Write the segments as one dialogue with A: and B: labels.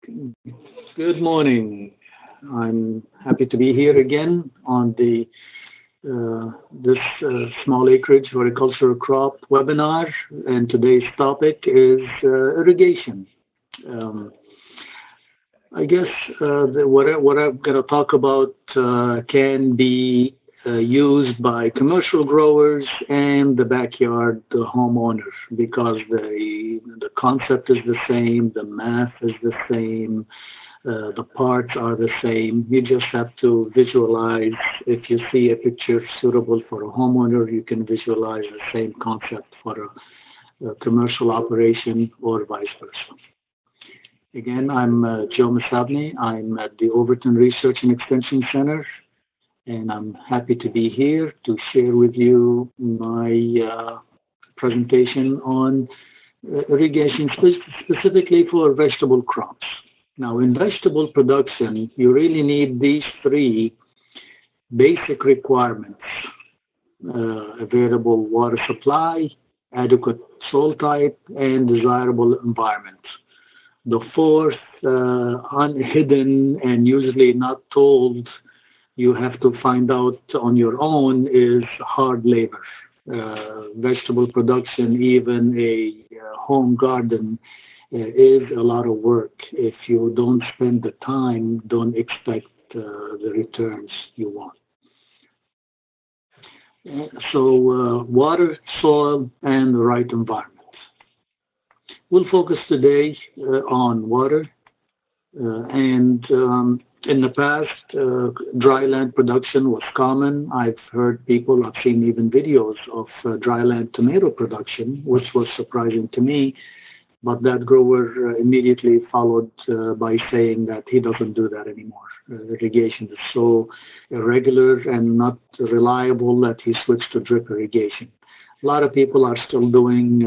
A: Good morning. I'm happy to be here again on the this small acreage horticultural crop webinar, and today's topic is irrigation. Um, I guess what I'm going to talk about can be used by commercial growers and the backyard homeowners because the concept is the same, the math is the same, the parts are the same. You just have to visualize. If you see a picture suitable for a homeowner, you can visualize the same concept for a commercial operation or vice versa. Again, I'm Joe Masabni. I'm at the Overton Research and Extension Center, and I'm happy to be here to share with you my presentation on irrigation, specifically for vegetable crops. Now, in vegetable production, you really need these three basic requirements: available water supply, adequate soil type, and desirable environment. The fourth, unhidden and usually not told, you have to find out on your own, is hard labor. Vegetable production, even a home garden, is a lot of work. If you don't spend the time, don't expect the returns you want. Water, soil, and the right environment. We'll focus today on water, and in the past, dry production was common. I've heard people, I've seen even videos of dry tomato production, which was surprising to me. But that grower immediately followed by saying that he doesn't do that anymore. Irrigation is so irregular and not reliable that he switched to drip irrigation. A lot of people are still doing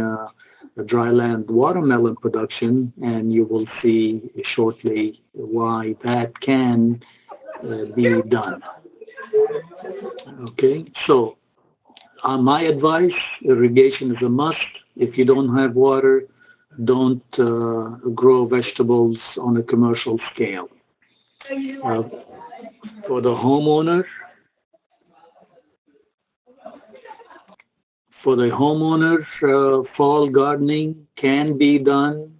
A: dryland watermelon production, and you will see shortly why that can be done. Okay, so my advice: irrigation is a must. If you don't have water, don't grow vegetables on a commercial scale. For the homeowner, fall gardening can be done,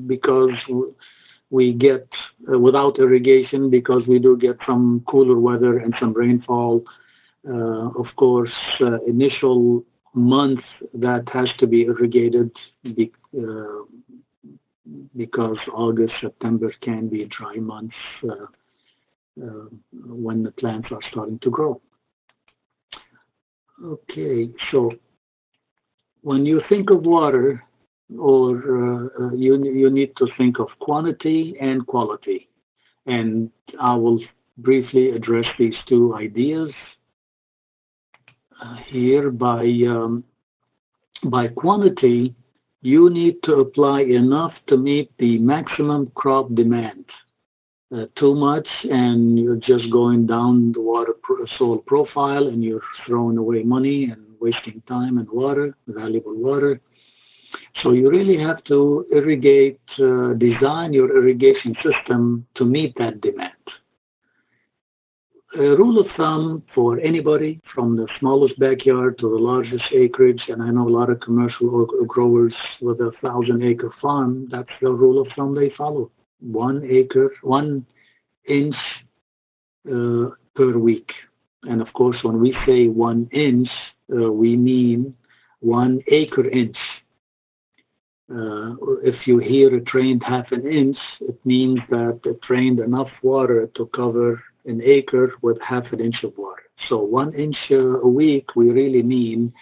A: because we get without irrigation, because we do get some cooler weather and some rainfall. Of course, initial month that has to be irrigated because August, September can be dry months when the plants are starting to grow. Okay, so when you think of water, or you need to think of quantity and quality, and I will briefly address these two ideas here. By quantity, you need to apply enough to meet the maximum crop demand. Too much, and you're just going down the water soil profile, and you're throwing away money and wasting time and water, valuable water. So you really have to irrigate, design your irrigation system to meet that demand. A rule of thumb for anybody from the smallest backyard to the largest acreage, and I know a lot of commercial growers with a 1,000-acre farm, that's the rule of thumb they follow. 1 inch per week. And of course, when we say 1 inch, we mean 1 acre inch. If you hear it drained half an inch, it means that it drained enough water to cover an acre with half an inch of water. So 1 inch a week, we really mean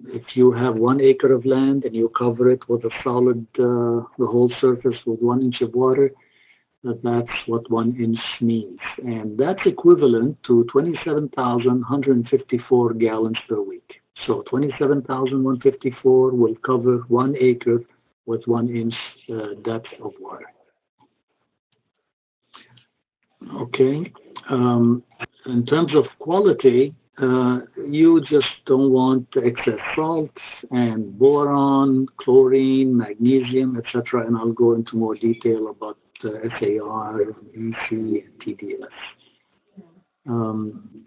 A: if you have 1 acre of land and you cover it with a solid, the whole surface with 1 inch of water, that's what 1 inch means. And that's equivalent to 27,154 gallons per week. So 27,154 will cover 1 acre with 1 inch depth of water. Okay. In terms of quality, You just don't want excess salts and boron, chlorine, magnesium, etc. And I'll go into more detail about SAR, EC, and TDS. Um,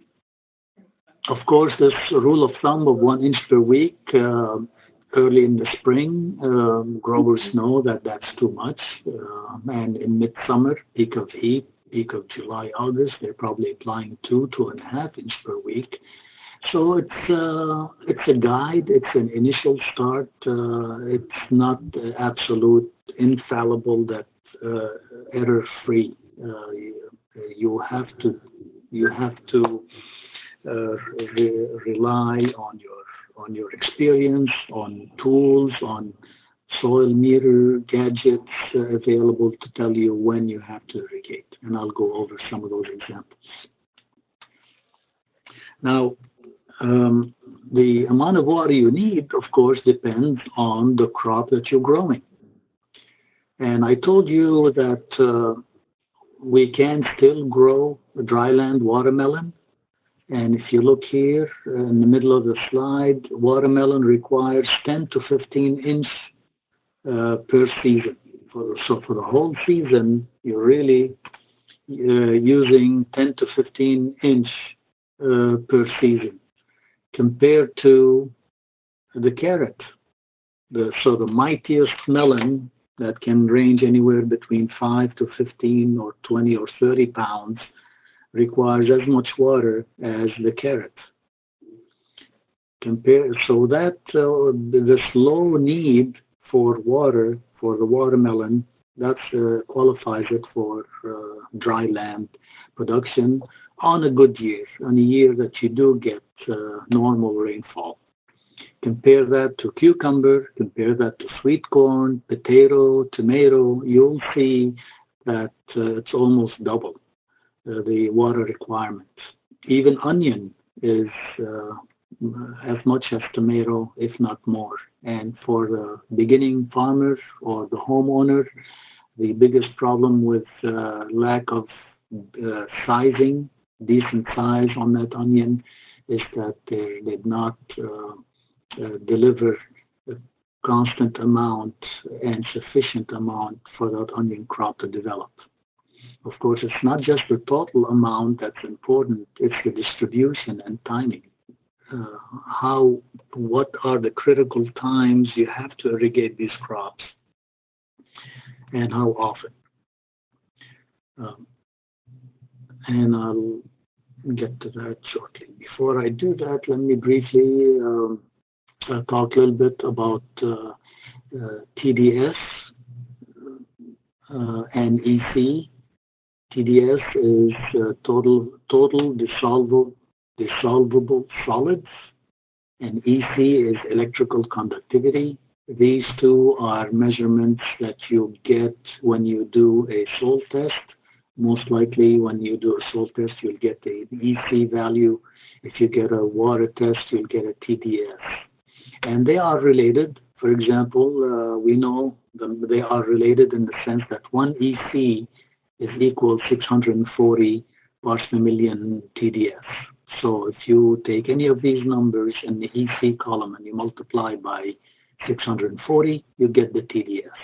A: of course, this rule of thumb of 1 inch per week early in the spring, growers know that that's too much. And in midsummer, peak of heat, peak of July, August, they're probably applying 2.5 inch per week. So it's a guide. It's an initial start. It's not absolute, infallible, that error free. You have to you have to rely on your experience, on tools, on soil meter gadgets available to tell you when you have to irrigate. And I'll go over some of those examples. Now, the amount of water you need, of course, depends on the crop that you're growing. And I told you that we can still grow a dryland watermelon. And if you look here in the middle of the slide, watermelon requires 10 to 15 inch per season. So for the whole season, you're really using 10 to 15 inch per season, compared to the carrot. So the mightiest melon that can range anywhere between 5 to 15 or 20 or 30 pounds requires as much water as the carrot. So that this low need for water for the watermelon, that qualifies it for dry land production on a good year, on a year that you do get normal rainfall. Compare that to cucumber, compare that to sweet corn, potato, tomato, you'll see that it's almost double the water requirement. Even onion is as much as tomato, if not more. And for the beginning farmer or the homeowner, the biggest problem with lack of sizing, decent size on that onion, is that they did not deliver a constant amount and sufficient amount for that onion crop to develop. Of course, it's not just the total amount that's important, it's the distribution and timing. What are the critical times you have to irrigate these crops, and how often? And I'll get to that shortly. Before I do that, let me briefly talk a little bit about TDS and EC. TDS is total dissolvable solids, and EC is electrical conductivity. These two are measurements that you get when you do a soil test. Most likely when you do a soil test, you'll get an EC value. If you get a water test, you'll get a TDS. And they are related. For example, we know they are related in the sense that one EC is equal 640 parts per million TDS. So if you take any of these numbers in the EC column and you multiply by 640, you get the TDS.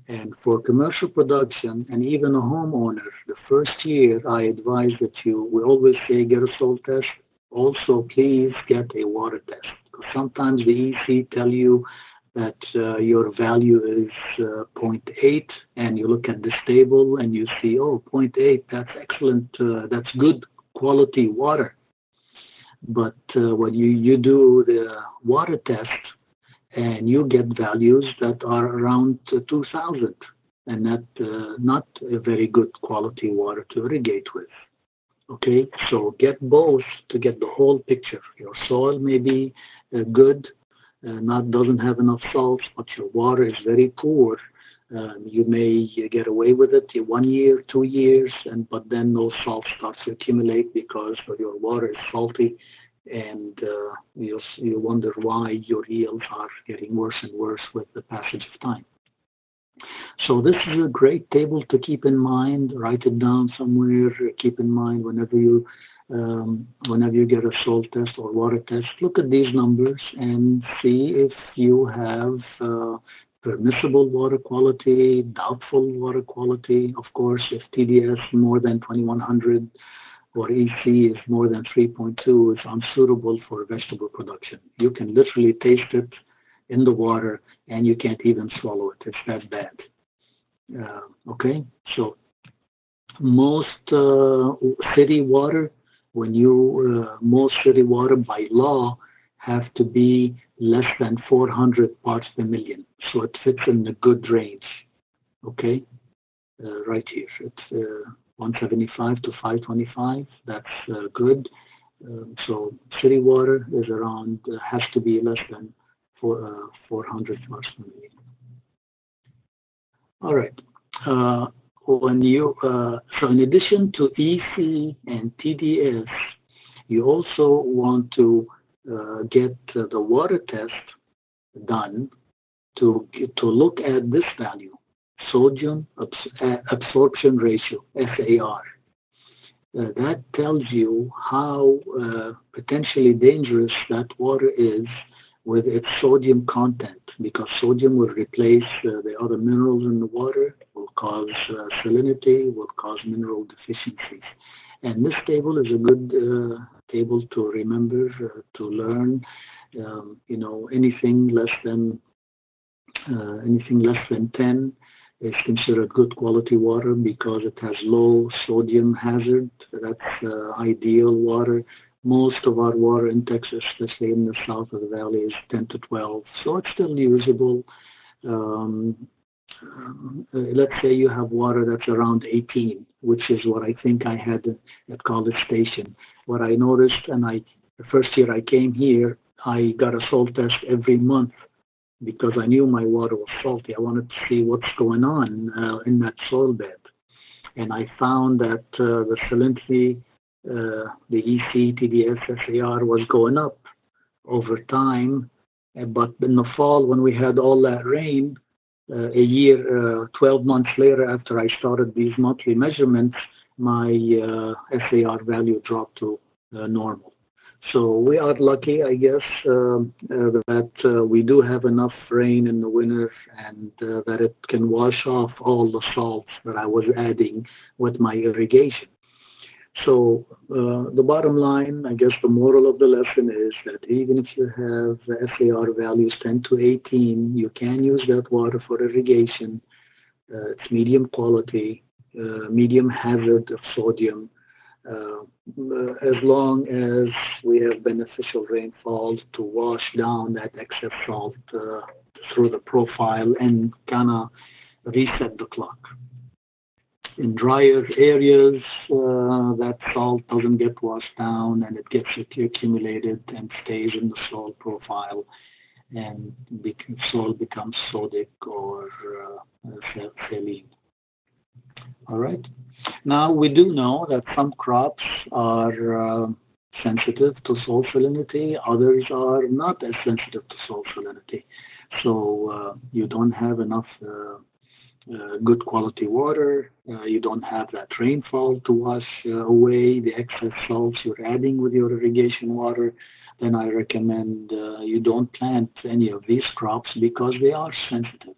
A: And for commercial production and even a homeowner, the first year I advise that we always say get a soil test. Also, please get a water test, because sometimes the EC tell you that your value is 0.8, and you look at this table and you see, oh, 0.8, that's excellent, that's good quality water. But when you do the water test, and you get values that are around 2,000, and that not a very good quality water to irrigate with. Okay, so get both to get the whole picture. Your soil may be good, doesn't have enough salts, but your water is very poor. You may get away with it 1 year, 2 years, but then those salts start to accumulate because your water is salty, and you wonder why your yields are getting worse and worse with the passage of time. So this is a great table to keep in mind. Write it down somewhere. Keep in mind whenever you whenever you get a soil test or water test, look at these numbers and see if you have permissible water quality, doubtful water quality. Of course, if TDS more than 2100 or EC is more than 3.2, it's unsuitable for vegetable production. You can literally taste it in the water and you can't even swallow it. It's that bad. Okay, so most city water, most city water by law have to be less than 400 parts per million. So it fits in the good range. Okay, right here. It's 175 to 525. That's good. So city water is around, has to be less than 400 parts per million. All right. So in addition to EC and TDS, you also want to get the water test done to look at this value, sodium absorption ratio, SAR. That tells you how potentially dangerous that water is with its sodium content, because sodium will replace the other minerals in the water, will cause salinity, will cause mineral deficiencies. And this table is a good table to remember, to learn. Anything less than 10 is considered good quality water because it has low sodium hazard. That's ideal water. Most of our water in Texas, especially in the south of the valley, is 10 to 12, so it's still usable. Let's say you have water that's around 18, which is what I think I had at College Station. What I noticed, the first year I came here, I got a soil test every month because I knew my water was salty. I wanted to see what's going on in that soil bed. And I found that the salinity, the EC, TDS, SAR was going up over time. But in the fall, when we had all that rain, a year, 12 months later, after I started these monthly measurements, my SAR value dropped to normal. So we are lucky, I guess, that we do have enough rain in the winter and that it can wash off all the salts that I was adding with my irrigation. So the bottom line, I guess the moral of the lesson is that even if you have SAR values 10 to 18, you can use that water for irrigation. It's medium quality, medium hazard of sodium, as long as we have beneficial rainfall to wash down that excess salt through the profile and kind of reset the clock. In drier areas, that salt doesn't get washed down and it gets accumulated and stays in the soil profile, and soil becomes sodic or saline. All right. Now we do know that some crops are sensitive to soil salinity, others are not as sensitive to soil salinity. So you don't have enough good quality water, you don't have that rainfall to wash away the excess salts you're adding with your irrigation water, then I recommend you don't plant any of these crops because they are sensitive.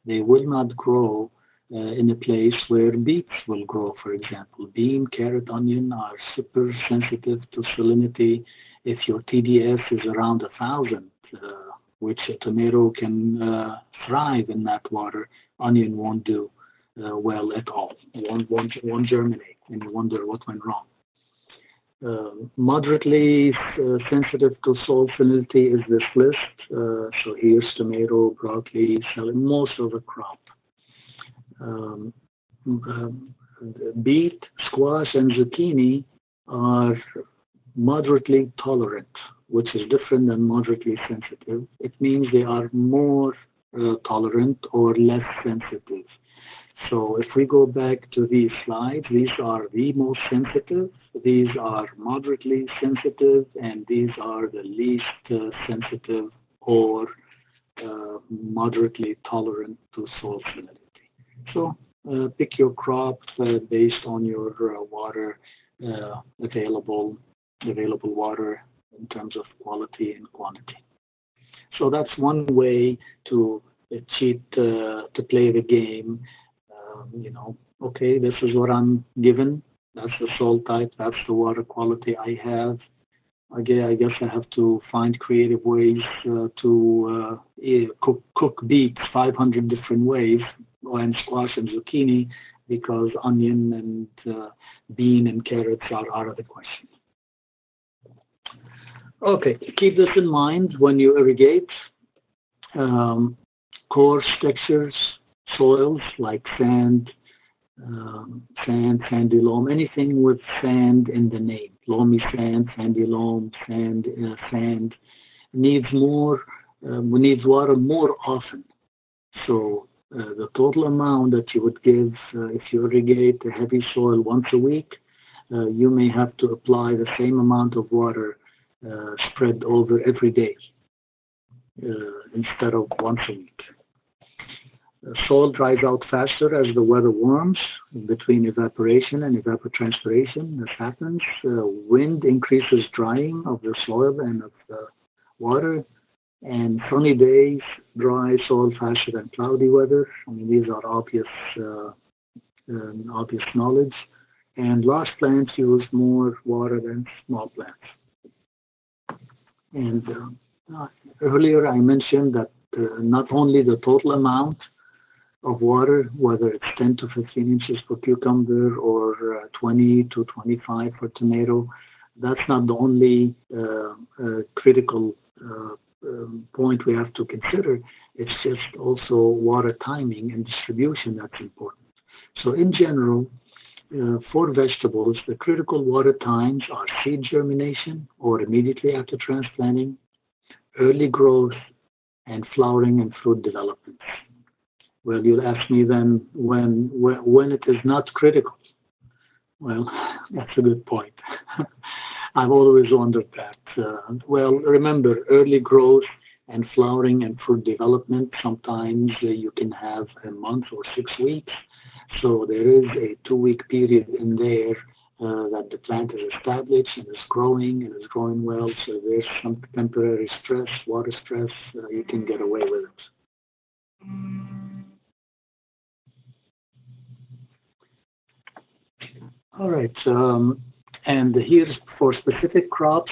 A: They will not grow in a place where beets will grow, for example. Bean, carrot, onion are super sensitive to salinity. If your TDS is around 1,000, which a tomato can thrive in that water, onion won't do well at all. It won't germinate, and you wonder what went wrong. Moderately sensitive to soil salinity is this list. So here's tomato, broccoli, celery, most of the crop. Beet, squash, and zucchini are moderately tolerant, which is different than moderately sensitive. It means they are more tolerant or less sensitive. So if we go back to these slides, these are the most sensitive, these are moderately sensitive, and these are the least sensitive or moderately tolerant to soil salinity. So pick your crop based on your water available water in terms of quality and quantity. So that's one way to cheat, to play the game. Okay, this is what I'm given. That's the soil type. That's the water quality I have. Again, I guess I have to find creative ways to cook beets 500 different ways, and squash and zucchini, because onion and bean and carrots are out of the question. Okay, keep this in mind when you irrigate. Coarse textures, soils like sand, sandy loam, anything with sand in the name. Loamy sand, sandy loam, sand needs needs water more often. So the total amount that you would give if you irrigate a heavy soil once a week, you may have to apply the same amount of water spread over every day instead of once a week. Soil dries out faster as the weather warms between evaporation and evapotranspiration. This happens. Wind increases drying of the soil and of the water. And sunny days dry soil faster than cloudy weather. I mean, these are obvious knowledge. And large plants use more water than small plants. And earlier I mentioned that not only the total amount of water, whether it's 10 to 15 inches for cucumber or 20 to 25 for tomato, that's not the only critical point we have to consider. It's just also water timing and distribution that's important. So in general, for vegetables, the critical water times are seed germination or immediately after transplanting, early growth, and flowering and fruit development. Well, you'll ask me then when it is not critical. Well, that's a good point. I've always wondered that. Well, remember, early growth and flowering and fruit development, sometimes you can have a month or 6 weeks. So there is a 2-week period in there that the plant is established and is growing well. So there's some temporary stress, water stress, you can get away with it. All right, and here's for specific crops,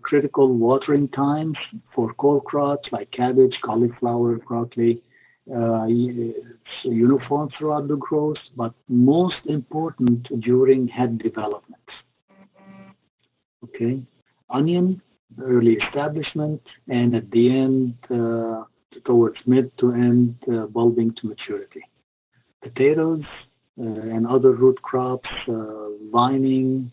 A: critical watering times for core crops like cabbage, cauliflower, broccoli. It's uniform throughout the growth, but most important during head development. Okay, onion, early establishment, and at the end, towards mid to end, bulbing to maturity. Potatoes and other root crops, vining,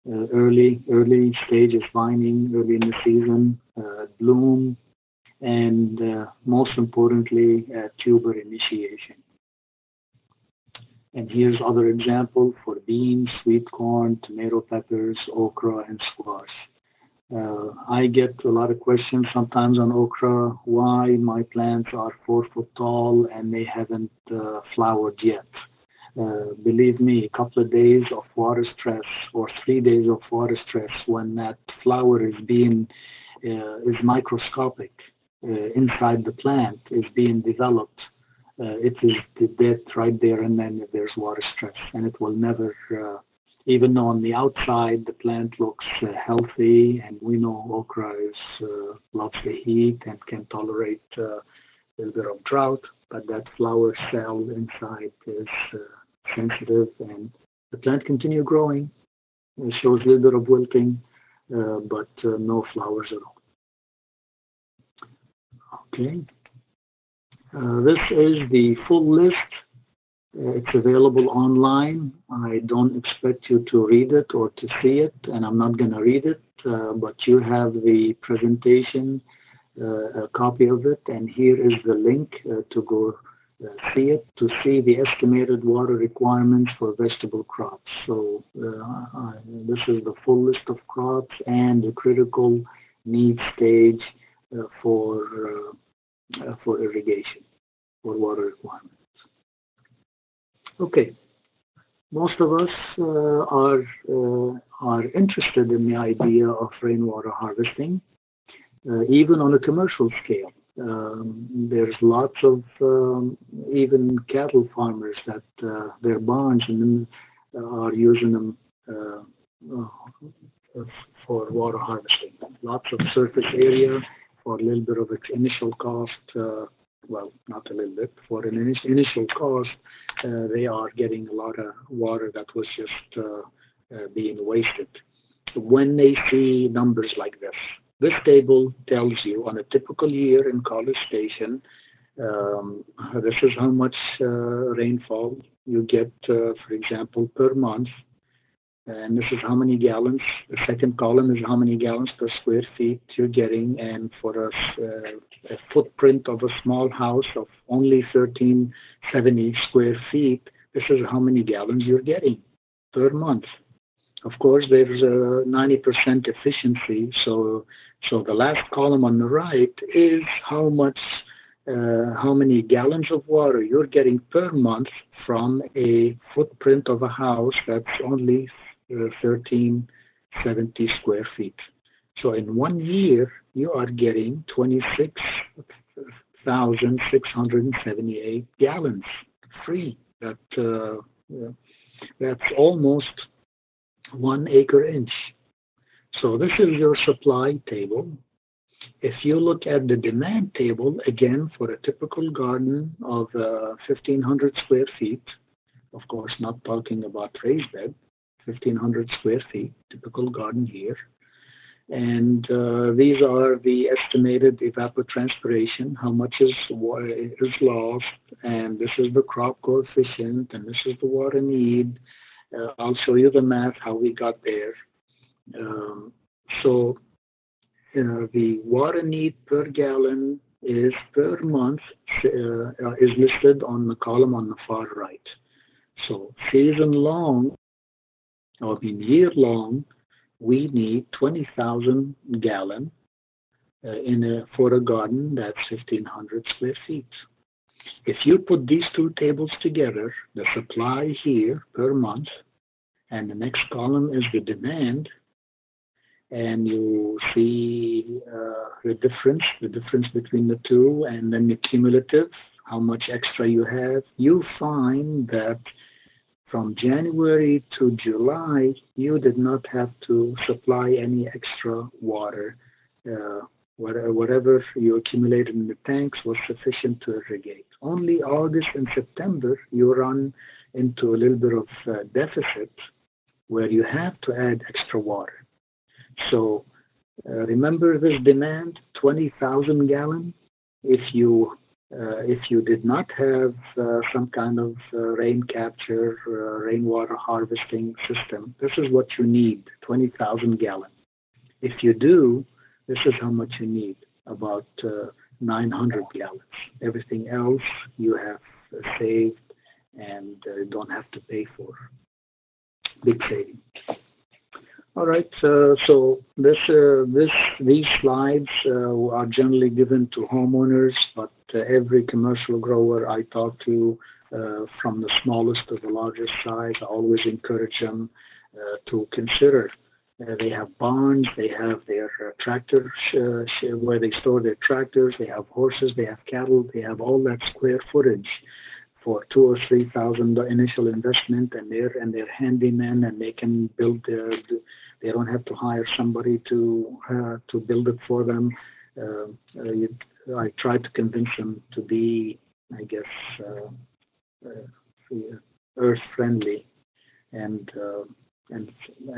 A: early stages vining, early in the season, bloom, and most importantly, tuber initiation. And here's other example for beans, sweet corn, tomato peppers, okra, and squash. I get a lot of questions sometimes on okra, why my plants are 4 foot tall and they haven't flowered yet. Believe me, a couple of days of water stress or 3 days of water stress when that flower is microscopic inside the plant, is being developed. It is the death right there and then if there's water stress, and it will never, even though on the outside the plant looks healthy, and we know okra loves the heat and can tolerate a little bit of drought, but that flower cell inside is sensitive, and the plant continue growing. It shows a little bit of wilting, but no flowers at all. Okay. This is the full list. It's available online. I don't expect you to read it or to see it, and I'm not going to read it, but you have the presentation, a copy of it, and here is the link to go see it, to see the estimated water requirements for vegetable crops. So this is the full list of crops and the critical need stage for irrigation, for water requirements. Okay, most of us are interested in the idea of rainwater harvesting, even on a commercial scale. There's lots of even cattle farmers that their barns and are using them for water harvesting. Lots of surface area for a little bit of initial cost. Well, not a little bit. For an initial cost, they are getting a lot of water that was just being wasted. When they see numbers like this table tells you on a typical year in College Station, this is how much rainfall you get, for example, per month. And this is how many gallons. The second column is how many gallons per square feet you're getting. And for a footprint of a small house of only 1370 square feet, this is how many gallons you're getting per month. Of course, there's a 90% efficiency. So the last column on the right is how many gallons of water you're getting per month from a footprint of a house that's only 1370 square feet. So in 1 year, you are getting 26,678 gallons free. That's almost 1 acre inch. So this is your supply table. If you look at the demand table, again, for a typical garden of 1,500 square feet, of course, not talking about raised bed, 1,500 square feet, typical garden here. And these are the estimated evapotranspiration, how much is lost, and this is the crop coefficient, and this is the water need. I'll show you the math, how we got there. So the water need per gallon is per month is listed on the column on the far right. So season long, or year long, we need 20,000 gallon for a garden that's 1,500 square feet. If you put these two tables together, the supply here per month, and the next column is the demand, and you see the difference between the two, and then the cumulative, how much extra you have, you find that from January to July, you did not have to supply any extra water. Whatever you accumulated in the tanks was sufficient to irrigate. Only August and September, you run into a little bit of deficit where you have to add extra water. So remember this demand, 20,000 gallon. If you did not have some kind of rain capture, rainwater harvesting system, this is what you need, 20,000 gallon. If you do, this is how much you need, about 900 gallons. Everything else you have saved and don't have to pay for. Big saving. All right, so these slides are generally given to homeowners, but every commercial grower I talk to, from the smallest to the largest size, I always encourage them to consider. They have barns, they have their tractors where they store their tractors, they have horses, they have cattle, they have all that square footage for $2,000 or $3,000 initial investment, and they're handymen, and they can build they don't have to hire somebody to build it for them. I try to convince them to be, I guess, earth friendly and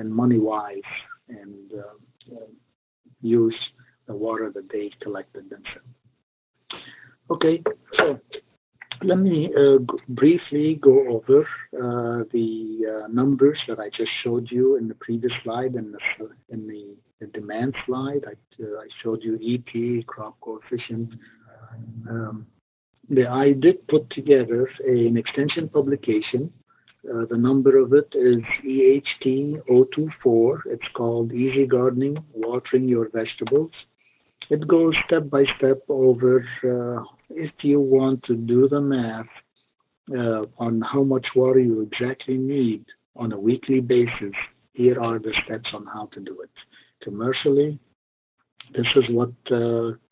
A: money wise, and use the water that they collected themselves. Okay, so let me briefly go over the numbers that I just showed you in the previous slide, and in the demand slide. I showed you ET, crop coefficient. I did put together an extension publication. The number of it is EHT 024. It's called Easy Gardening, Watering Your Vegetables. It goes step by step over, if you want to do the math, on how much water you exactly need on a weekly basis, here are the steps on how to do it. Commercially, this is what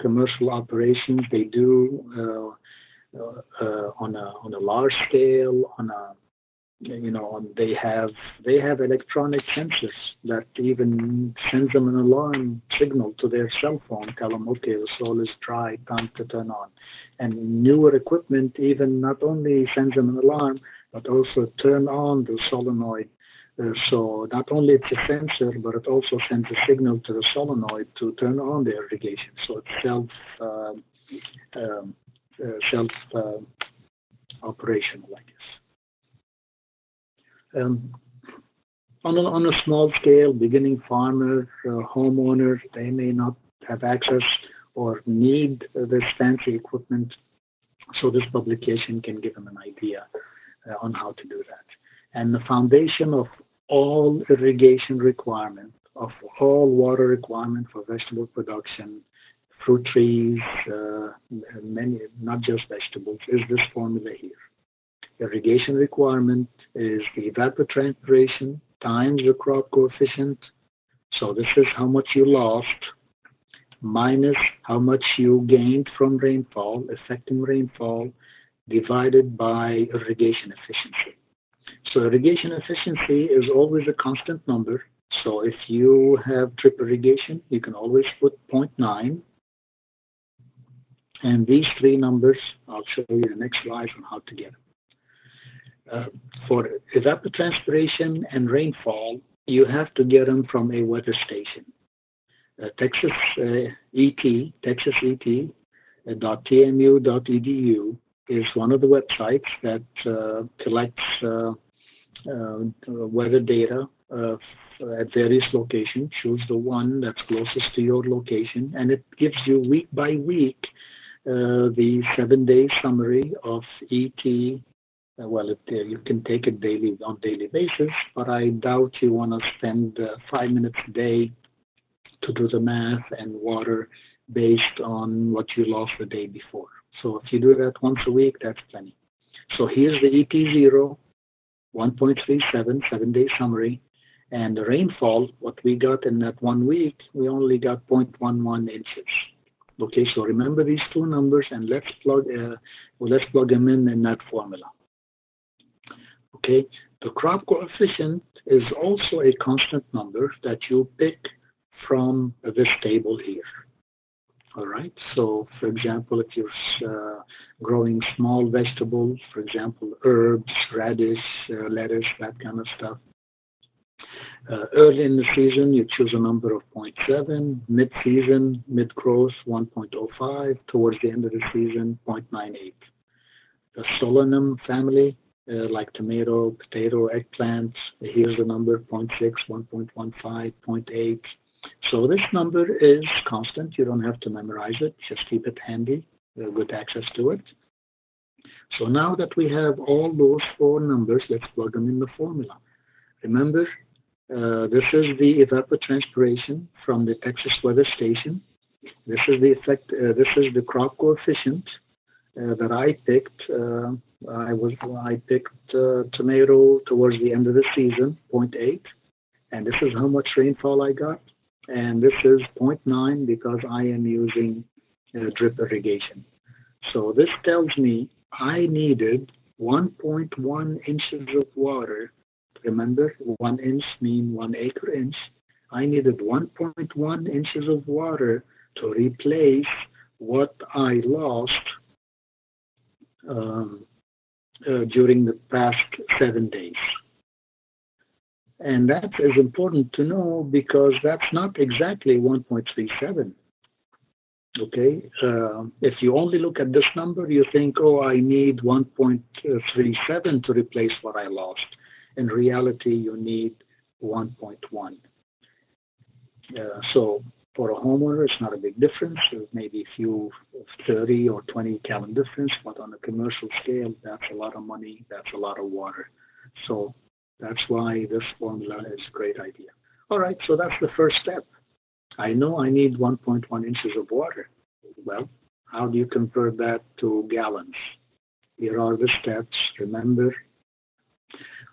A: commercial operations they do on a large scale, on a they have electronic sensors that even sends them an alarm signal to their cell phone, tell them, okay, the soil is dry, time to turn on. And newer equipment even not only sends them an alarm, but also turn on the solenoid. So not only it's a sensor, but it also sends a signal to the solenoid to turn on the irrigation. So it's self operational, I guess. Um, on a small scale, beginning farmer, homeowner, they may not have access or need this fancy equipment. So this publication can give them an idea on how to do that. And the foundation of all irrigation requirement, of all water requirement for vegetable production, fruit trees, many, not just vegetables, is this formula here. Irrigation requirement is the evapotranspiration times the crop coefficient. So this is how much you lost minus how much you gained from rainfall, affecting rainfall, divided by irrigation efficiency. So irrigation efficiency is always a constant number. So if you have drip irrigation, you can always put zero point 0.9. And these three numbers, I'll show you the next slide on how to get them. For evapotranspiration and rainfall, you have to get them from a weather station. Texas TMU.edu is one of the websites that collects weather data at various locations, choose the one that's closest to your location, and it gives you week by week the 7-day summary of ET. You can take it daily on daily basis, but I doubt you want to spend 5 minutes a day to do the math and water based on what you lost the day before. So if you do that once a week, that's plenty. So here's the EP0, 1.37, 7-day summary, and the rainfall, what we got in that 1 week, we only got 0.11 inches. Okay, so remember these two numbers and let's plug them in that formula. Okay, the crop coefficient is also a constant number that you pick from this table here. All right, so for example, if you're growing small vegetables, for example, herbs, radish, lettuce, that kind of stuff, early in the season, you choose a number of 0.7, mid-season, mid-growth, 1.05, towards the end of the season, 0.98. The Solanum family, like tomato, potato, eggplant, here's the number, 0.6, 1.15, 0.8. So this number is constant. You don't have to memorize it. Just keep it handy, good access to it. So now that we have all those four numbers, let's plug them in the formula. Remember, this is the evapotranspiration from the Texas weather station. This is the effect. This is the crop coefficient that I picked. I picked tomato towards the end of the season, 0.8, and this is how much rainfall I got. And this is 0.9 because I am using drip irrigation. So this tells me I needed 1.1 inches of water. Remember, 1 inch means 1 acre inch. I needed 1.1 inches of water to replace what I lost during the past 7 days. And that is important to know because that's not exactly 1.37. Okay, if you only look at this number, you think, oh, I need 1.37 to replace what I lost. In reality, you need 1.1. So for a homeowner, it's not a big difference. Maybe a few 30 or 20 gallon difference, but on a commercial scale, that's a lot of money. That's a lot of water. So that's why this formula is a great idea. All right, so that's the first step. I know I need 1.1 inches of water. Well, how do you convert that to gallons? Here are the steps. Remember,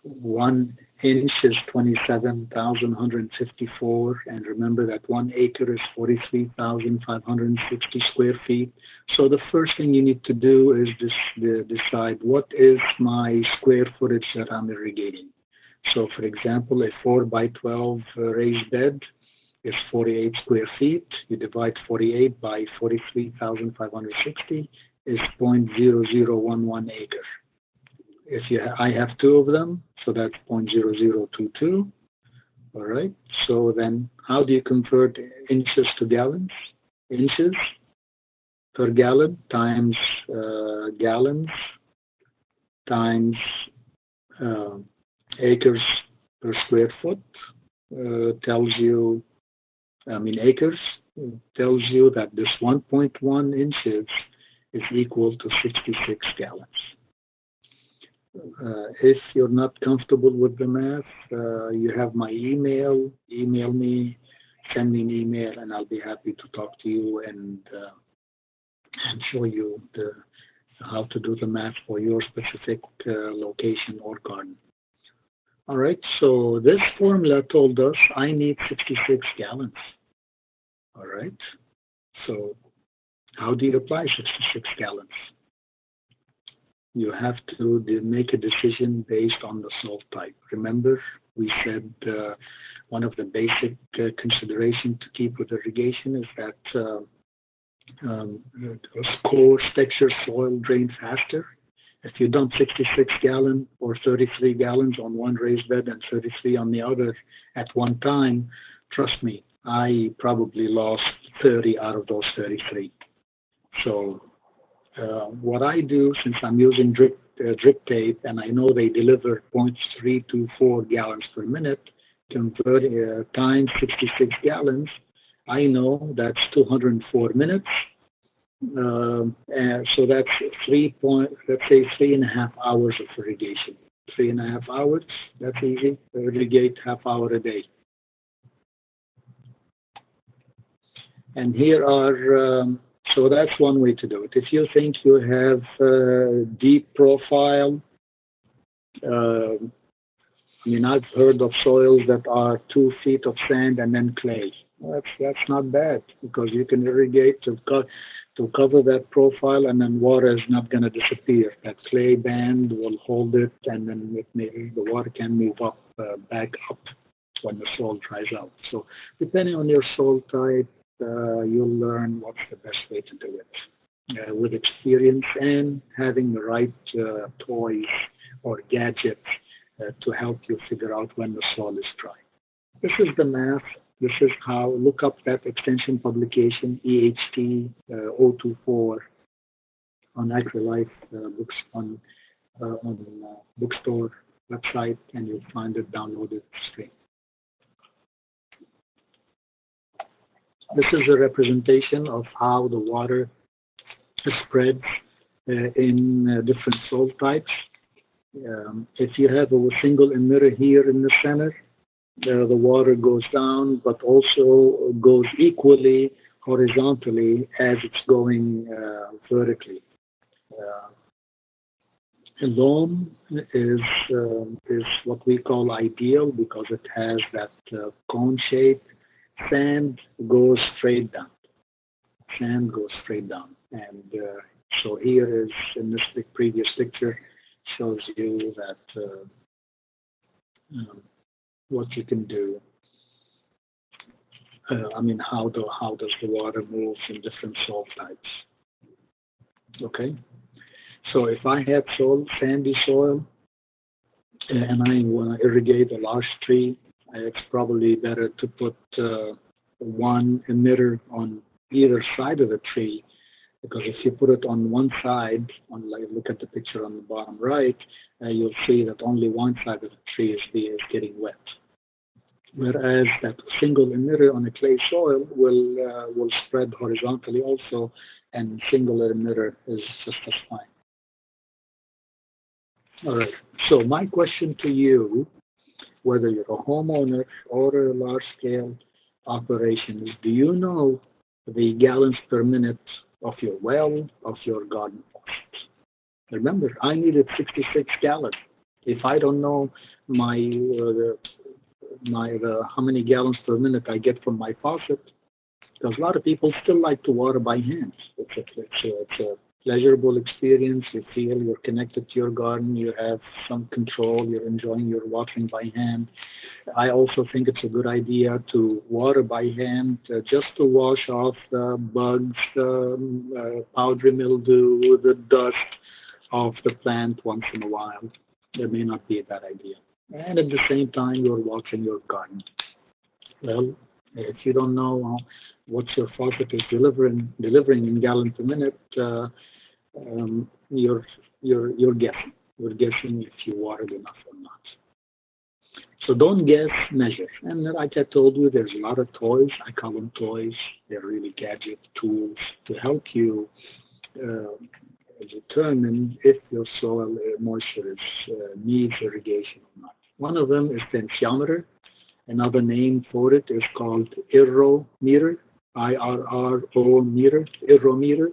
A: 1 inch is 27,154, and remember that 1 acre is 43,560 square feet. So the first thing you need to do is decide what is my square footage that I'm irrigating. So for example, a 4 by 12 raised bed is 48 square feet. You divide 48 by 43,560 is 0.0011 acre. I have two of them, so that's 0.0022. All right. So then, how do you convert inches to gallons? Inches per gallon times gallons times acres per square foot tells you. Acres tells you that this 1.1 inches is equal to 66 gallons. If you're not comfortable with the math, you have my email. Email me, send me an email, and I'll be happy to talk to you and show you how to do the math for your specific location or garden. All right, so this formula told us I need 66 gallons. All right, so how do you apply 66 gallons? You have to make a decision based on the soil type. Remember, we said one of the basic considerations to keep with irrigation is that coarse texture soil drains faster. If you dump 66 gallons or 33 gallons on one raised bed and 33 on the other at one time, trust me, I probably lost 30 out of those 33. So what I do, since I'm using drip tape and I know they deliver 0.324 gallons per minute, convert times 66 gallons, I know that's 204 minutes. So that's let's say 3.5 hours of irrigation. 3.5 hours, that's easy. Irrigate half hour a day. And here are, so that's one way to do it. If you think you have deep profile, I've heard of soils that are 2 feet of sand and then clay. That's not bad because you can irrigate to cover that profile, and then water is not going to disappear. That clay band will hold it, and then the water can move back up when the soil dries out. So depending on your soil type, you'll learn what's the best way to do it with experience and having the right toys or gadgets to help you figure out when the soil is dry. This is the math. This is how, look up that extension publication, EHT 024 on AgriLife books on bookstore website, and you'll find it downloaded screen. This is a representation of how the water spreads in different soil types. If you have a single emitter here in the center, the water goes down, but also goes equally horizontally as it's going vertically. Loam is what we call ideal because it has that cone shape. Sand goes straight down. Sand goes straight down. And so here is, in this previous picture, shows you that what you can do. How does the water move in different soil types? Okay. So if I have sandy soil, and I want to irrigate a large tree, it's probably better to put one emitter on either side of the tree, because if you put it on one side, look at the picture on the bottom right, you'll see that only one side of the tree is getting wet. Whereas that single emitter on a clay soil will spread horizontally also, and single emitter is just as fine. All right, so my question to you, whether you're a homeowner or a large-scale operation, is do you know the gallons per minute of your well, of your garden faucet? Remember, I needed 66 gallons. If I don't know my how many gallons per minute I get from my faucet, because a lot of people still like to water by hand. It's a pleasurable experience. You feel you're connected to your garden. You have some control. You're enjoying your watering by hand. I also think it's a good idea to water by hand just to wash off the bugs, powdery mildew, the dust of the plant once in a while. That may not be a bad idea. And at the same time, you're watering your garden. Well, if you don't know what your faucet is delivering in gallon per minute, um, you're you're guessing. You're guessing if you watered enough or not. So don't guess, measure. And like I told you, there's a lot of toys. I call them toys. They're really gadget tools to help you uh, determine if your soil moisture needs irrigation or not. One of them is tensiometer. Another name for it is called irrometer, IRRO meter, irrometer.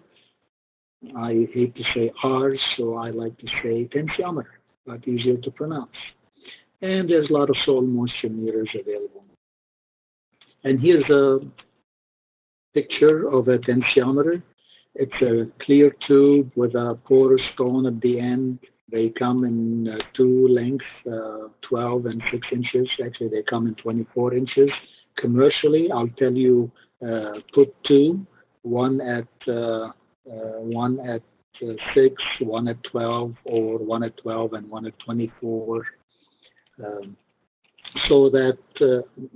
A: I hate to say R, so I like to say tensiometer, but easier to pronounce. And there's a lot of soil moisture meters available. And here's a picture of a tensiometer. It's a clear tube with a porous stone at the end. They come in two lengths, 12 and 6 inches. Actually, they come in 24 inches. Commercially, I'll tell you, put two, one at 6, one at 12, or one at 12 and one at 24, um, so that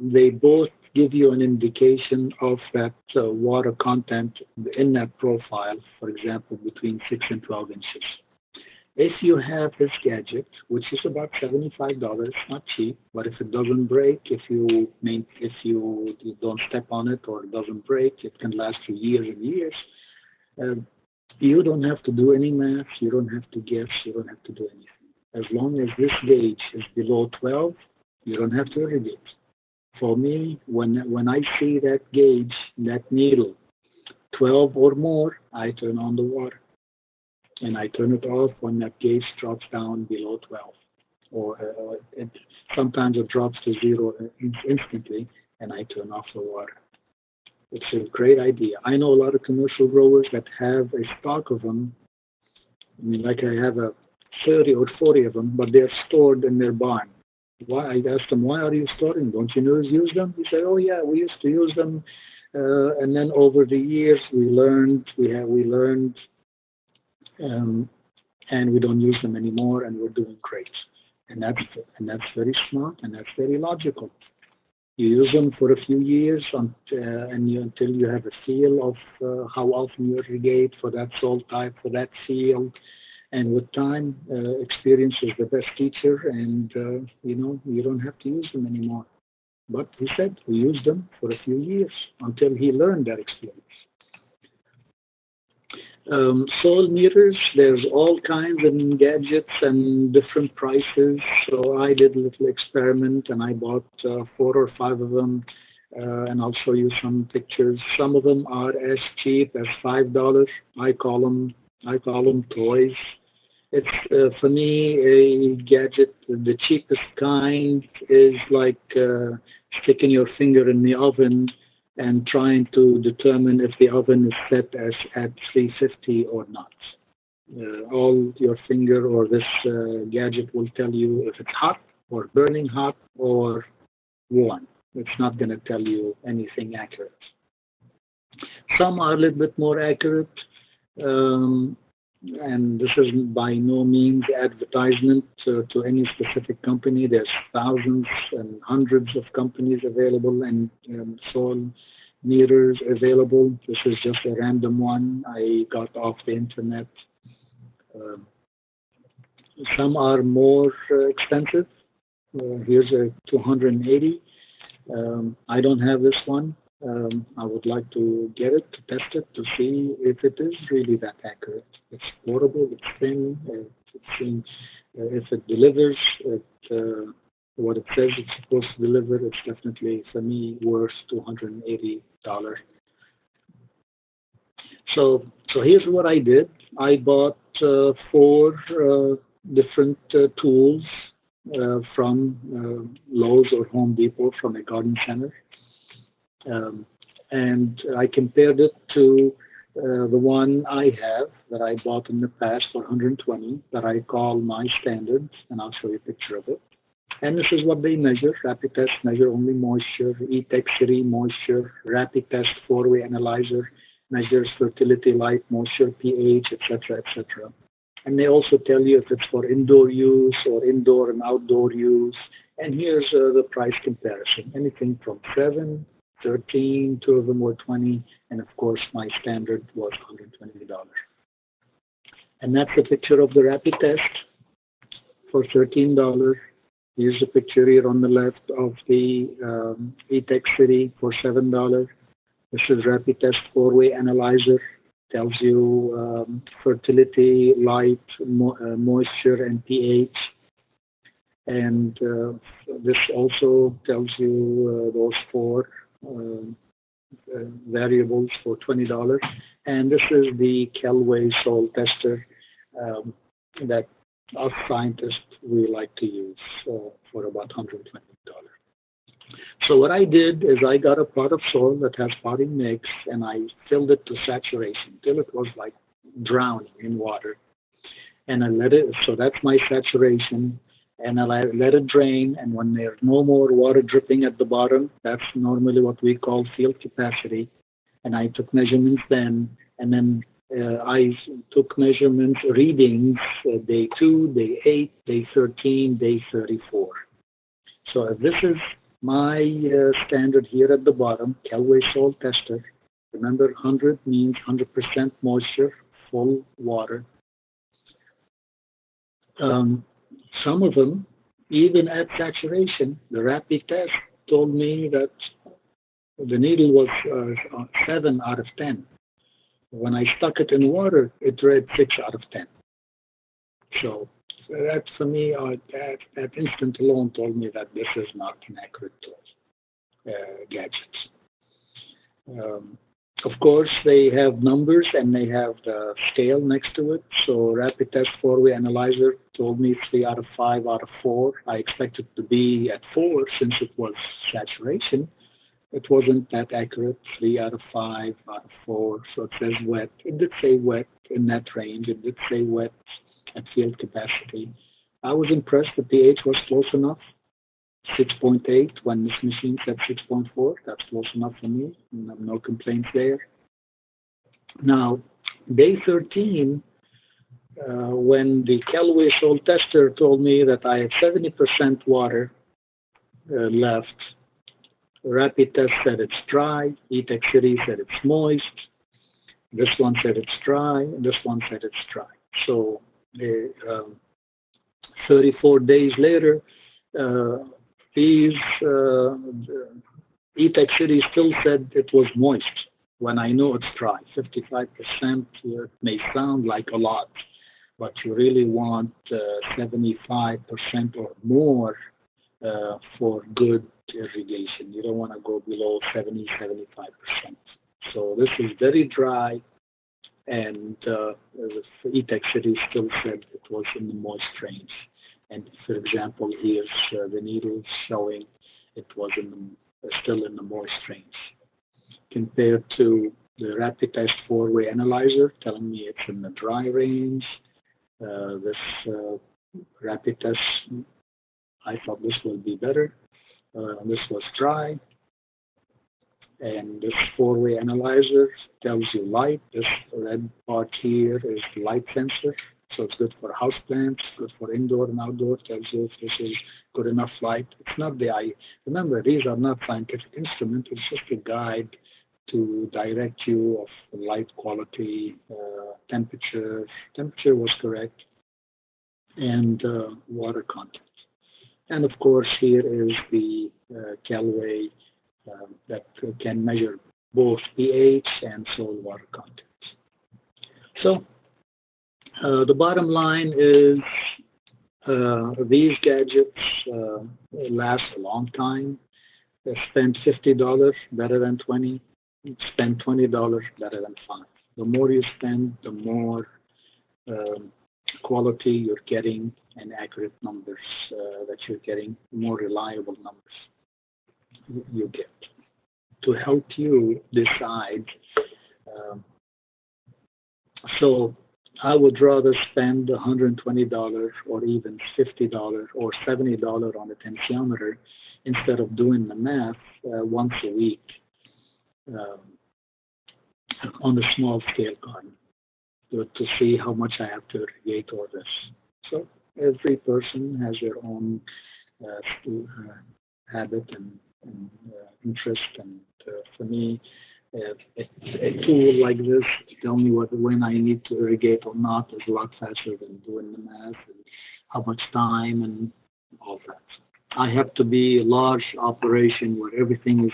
A: they both give you an indication of that water content in that profile, for example, between 6 and 12 inches. If you have this gadget, which is about $75, not cheap, but if it doesn't break, if you don't step on it or it doesn't break, it can last for years and years. Uh, you don't have to do any math, you don't have to guess, you don't have to do anything. As long as this gauge is below 12, you don't have to irrigate. For me, when I see that gauge, that needle, 12 or more, I turn on the water. And I turn it off when that gauge drops down below 12. Sometimes it drops to zero instantly, and I turn off the water. It's a great idea. I know a lot of commercial growers that have a stock of them. I mean, like I have a 30 or 40 of them, but they're stored in their barn. Why? I asked them, why are you storing? Don't you use them? He said, oh yeah, we used to use them, and then over the years we learned, um, and we don't use them anymore, and we're doing great. And that's very smart, and that's very logical. You use them for a few years until you have a feel of how often you irrigate for that soil type, for that field. And with time, experience is the best teacher, and you don't have to use them anymore. But he said we used them for a few years until he learned that experience. Soil meters, there's all kinds of gadgets and different prices. So I did a little experiment and I bought 4 or 5 of them. And I'll show you some pictures. Some of them are as cheap as $5. I call them toys. It's for me a gadget. The cheapest kind is like sticking your finger in the oven and trying to determine if the oven is set as at 350 or not. All your finger or this gadget will tell you if it's hot or burning hot or warm. It's not going to tell you anything accurate. Some are a little bit more accurate. Um, and this is by no means advertisement to any specific company. There's thousands and hundreds of companies available and soil meters available. This is just a random one I got off the internet. Um some are more expensive. Here's a 280. I don't have this one. I would like to get it to test it to see if it is really that accurate. It's portable, it's thin, if it delivers what it says it's supposed to deliver, it's definitely, for me, worth $280. So here's what I did. I bought four different tools from Lowe's or Home Depot from a garden center. And I compared it to the one I have that I bought in the past for 120 that I call my standards, and I'll show you a picture of it. And this is what they measure. Rapid test measure only moisture, E-Tech City moisture, rapid test four-way analyzer measures fertility, light, moisture, pH, etc., etc. And they also tell you if it's for indoor use or indoor and outdoor use. And here's the price comparison. Anything from 7, 13, two of them were 20, and of course my standard was $120. And that's a picture of the rapid test for $13. Here's a picture here on the left of the E-Tech City for $7. This is rapid test four-way analyzer. Tells you fertility, light, moisture, and pH. And this also tells you those four variables for $20. And this is the Kelway soil tester that us scientists we like to use for about $120. So what I did is I got a pot of soil that has potting mix and I filled it to saturation till it was like drowning in water. And I let it, so that's my saturation. And I let it drain. And when there's no more water dripping at the bottom, that's normally what we call field capacity. And I took measurements then. And then I took measurements, readings, day 2, day 8, day 13, day 34. So if this is my standard here at the bottom, Kelway soil tester. Remember, 100 means 100% moisture, full water. Some of them, even at saturation, the rapid test told me that the needle was 7 out of 10. When I stuck it in water, it read 6 out of 10. So that for me, that instant alone told me that this is not an accurate gadget. Of course, they have numbers and they have the scale next to it. So rapid test four-way analyzer told me 3 out of 5 out of 4. I expected to be at 4 since it was saturation. It wasn't that accurate, 3 out of 5 out of 4. So it says wet. It did say wet in that range. It did say wet at field capacity. I was impressed the pH was close enough, 6.8 when this machine said 6.4. That's close enough for me. No complaints there. Now, day 13, when the Kelway soil tester told me that I had 70% water left, rapid test said it's dry, E-Tech City said it's moist, this one said it's dry, and this one said it's dry. So 34 days later, these E-Tech City still said it was moist when I know it's dry. 55% may sound like a lot, but you really want 75% or more for good irrigation. You don't want to go below 70, 75%. So this is very dry, and E-Tech City still said it was in the moist range. And for example, here's the needles showing it was still in the moist range. Compared to the rapid test four-way analyzer telling me it's in the dry range. This rapid test, I thought this will be better. This was dry. And this four-way analyzer tells you light. This red part here is the light sensor. So it's good for houseplants, good for indoor and outdoor. Tells you if this is good enough light. It's not the eye. Remember, these are not scientific instruments. It's just a guide to direct you of light quality, temperature. Temperature was correct, and water content. And of course, here is the Kelway that can measure both pH and soil water content. So the bottom line is these gadgets last a long time. Spend $50 better than 20. Spend $20 better than 5. The more you spend, the more quality you're getting and accurate numbers that you're getting, more reliable numbers you get to help you decide. Um, so I would rather spend $120 or even $50 or $70 on a tensiometer instead of doing the math once a week um, on a small scale garden to see how much I have to irrigate all this. So every person has their own habit and interest, and for me, a tool like this to tell me when I need to irrigate or not is a lot faster than doing the math and how much time and all that. I have to be a large operation where everything is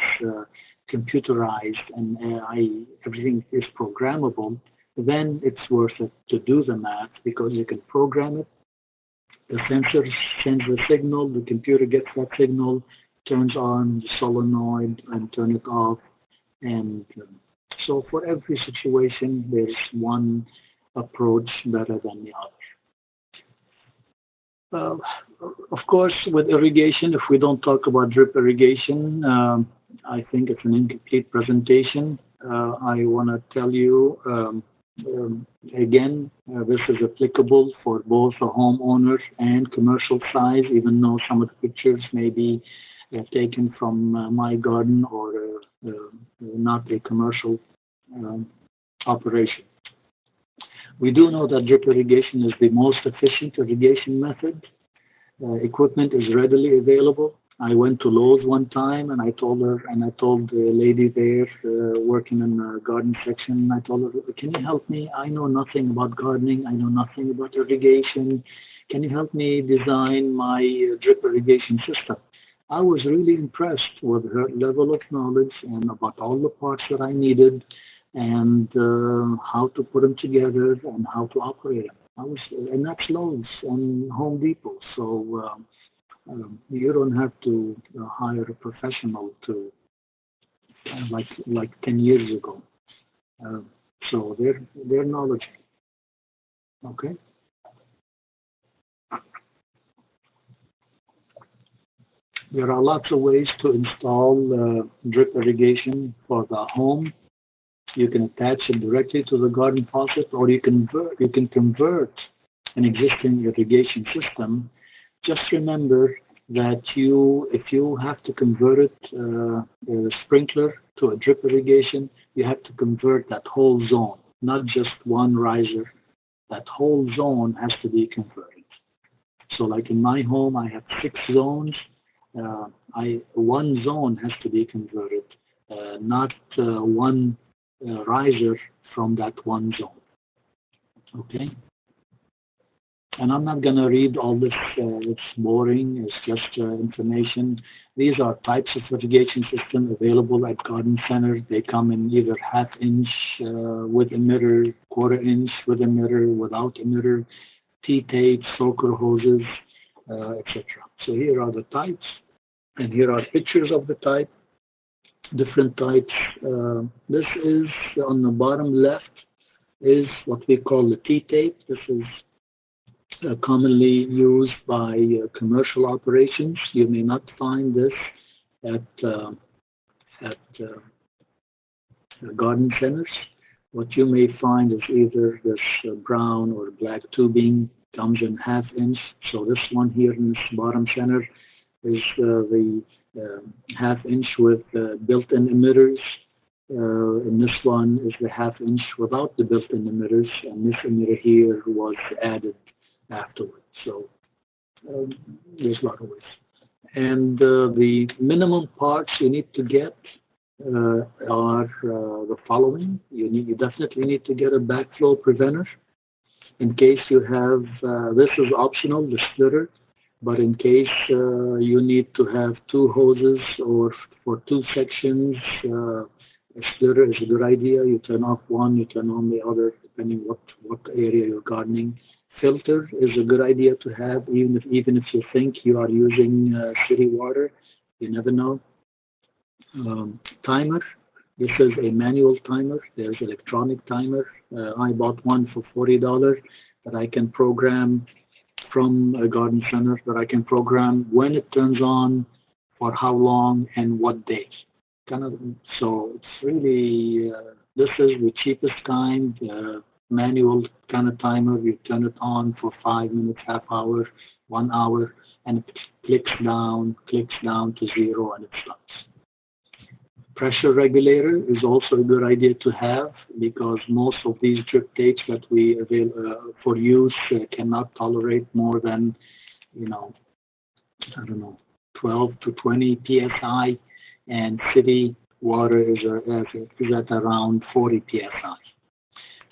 A: computerized and everything is programmable. Then it's worth it to do the math because you can program it. The sensor sends the signal, the computer gets that signal, turns on the solenoid and turn it off. And so for every situation, there's one approach better than the other. Of course, with irrigation, if we don't talk about drip irrigation, I think it's an incomplete presentation. I want to tell you again, this is applicable for both the homeowner and commercial size, even though some of the pictures may be taken from my garden or not a commercial operation. We do know that drip irrigation is the most efficient irrigation method. Equipment is readily available. I went to Lowe's one time and I told the lady there working in the garden section, I told her, can you help me? I know nothing about gardening. I know nothing about irrigation. Can you help me design my drip irrigation system? I was really impressed with her level of knowledge and about all the parts that I needed and how to put them together and how to operate them. And that's Lowe's and Home Depot. So you don't have to hire a professional to like 10 years ago. So they're knowledgeable. Okay. There are lots of ways to install drip irrigation for the home. You can attach it directly to the garden faucet, or you can convert an existing irrigation system. Just remember that if you have to convert it, a sprinkler to a drip irrigation, you have to convert that whole zone, not just one riser. That whole zone has to be converted. So like in my home, I have 6 zones. One zone has to be converted, not one riser from that one zone. Okay? And I'm not going to read all this. It's boring. It's just information. These are types of irrigation system available at garden centers. They come in either half-inch with emitter, quarter-inch with emitter, without emitter, T-tape, soaker hoses, etc. So here are the types, and here are pictures of the type, different types. This is on the bottom left is what we call the T-tape. This is commonly used by commercial operations. You may not find this at garden centers. What you may find is either this brown or black tubing, comes in half-inch. So this one here in this bottom center is the half-inch with built-in emitters. And this one is the half-inch without the built-in emitters, and this emitter here was added afterwards. So there's a lot of ways. And the minimum parts you need to get are the following. You definitely need to get a backflow preventer in case you have, this is optional, the splitter, but in case you need to have 2 hoses or for 2 sections, a splitter is a good idea. You turn off one, you turn on the other, depending what area you're gardening. Filter is a good idea to have, even if you think you are using city water. You never know. Timer. This is a manual timer. There's electronic timer. I bought one for $40. that I can program from a garden center, that I can program when it turns on, for how long, and what day. Kind of, so it's really, this is the cheapest kind, manual kind of timer. You turn it on for 5 minutes, half hour, 1 hour, and it clicks down to zero, and it stops. Pressure regulator is also a good idea to have because most of these drip tapes that we avail for use cannot tolerate more than, I don't know, 12 to 20 psi, and city water is at around 40 psi.